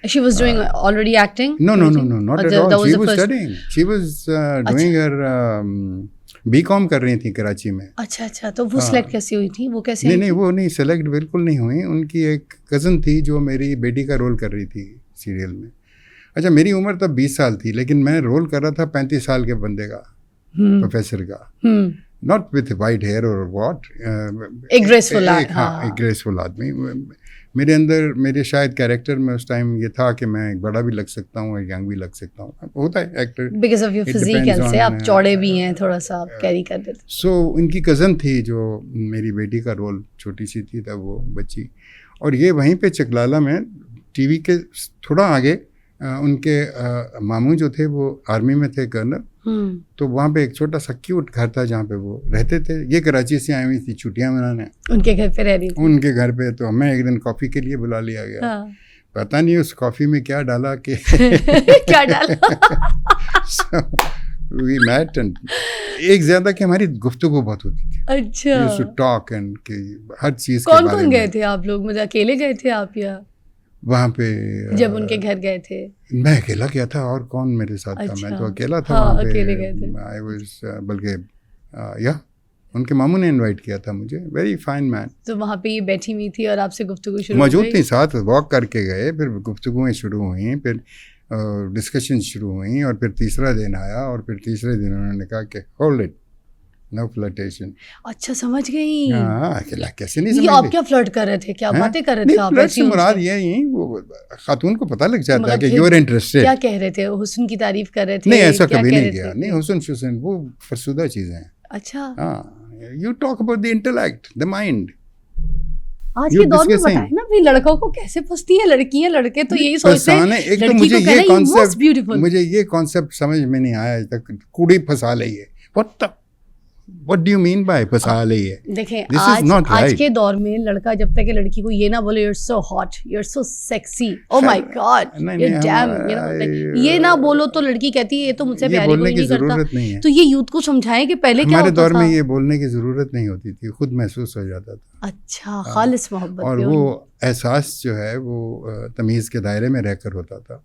She was doing already acting? No, not at all. She was studying. She was doing her BCom कर रही थी कराची में. अच्छा, तो वो सिलेक्ट कैसे हुई थी? वो कैसे? नहीं, वो नहीं सिलेक्ट बिल्कुल नहीं हुई. उनकी एक कज़न थी जो मेरी बेटी का रोल कर रही थी सीरियल में. अच्छा, मेरी उम्र तब 20 साल थी, लेकिन मैं रोल कर रहा था 35 साल के बंदे का, प्रोफेसर का. नॉट विथ वाइट हेयर और व्हाट, एक ग्रेसफुल एक ग्रेसफुल आदमी. मेरे अंदर, मेरे शायद कैरेक्टर में उस टाइम ये था कि मैं एक बड़ा भी लग सकता हूँ, एक यंग भी लग सकता हूँ. होता है actor, because of your physique से आप चौड़े भी हैं, थोड़ा सा आप कैरी कर देते. सो उनकी कज़न थी जो मेरी बेटी का रोल, छोटी सी थी तब वो बच्ची. और ये वहीं पे चकलाला में टीवी के थोड़ा आगे उनके मामू जो थे वो आर्मी में थे, कर्नल. तो वहाँ पे एक छोटा सा क्यूट घर था जहाँ पे वो रहते थे. ये कराची से आई हुई थी छुट्टियाँ मनाने, उनके घर पे रह रही थी. उनके घर पे. तो हमें एक दिन कॉफ़ी के लिए बुला लिया गया. पता नहीं उस कॉफ़ी में क्या डाला कि क्या डाला. We met and एक ज़्यादा कि हमारी गुफ्तगू बहुत होती थी. अच्छा. We used to talk and कि हर चीज़ के बारे में. कौन गए थे आप लोग? मतलब अकेले गए थे आप या वहाँ पे? जब उनके घर गए थे मैं अकेला गया था, और कौन मेरे साथ था? मैं तो अकेला था. हाँ, वहाँ पे अकेले गए थे. I was बल्कि या उनके मामू ने इनवाइट किया था मुझे. Very fine man. तो वहाँ पे ये बैठी हुई थी और आपसे गुफ्तगू शुरू मौजूद थी, साथ वॉक करके गए, फिर गुफ्तगुएं शुरू हुई, फिर डिस्कशन शुरू हुई, और फिर तीसरा दिन आया, और फिर तीसरे दिन उन्होंने कहा कि होल्ड इट, नो फ्लर्टेशन. अच्छा, समझ गई. अकेला कैसे नहीं समझ. आप क्या फ्लर्ट कर रहे थे? क्या बातें कर रहे थे आप? फ्लर्ट से मुराद यही, वो खातून को पता लग जाता है कि यू आर इंटरेस्टेड. क्या कह रहे थे? हुस्न की तारीफ कर रहे थे? नहीं, ऐसा कभी नहीं किया. नहीं, हुस्न वो फरसुदा चीजें हैं. अच्छा. You talk about the intellect, the mind. आज के दौर में बताए ना भाई, लड़कों को कैसे फंसती है लड़कियां, लड़के तो यही सोचते हैं. एक तो मुझे ये कॉन्सेप्ट समझ में नहीं आया आज तक. कुड़ी फंसा ली है. What do you mean by फंसा ली है? देखें, आज के दौर में लड़का जब तक लड़की को ये ना बोले you're so hot, you're so sexy, oh my god, you're damn, ये ना बोलो तो लड़की कहती है ये तो मुझसे प्यारी कोई नहीं करता. तो ये यूथ को समझाएं कि पहले क्या होता था. हमारे दौर में ये बोलने की जरूरत नहीं होती थी, खुद महसूस हो जाता था. अच्छा, खालिस मोहब्बत. और वो एहसास जो है वो तमीज़ के दायरे में रहकर होता था,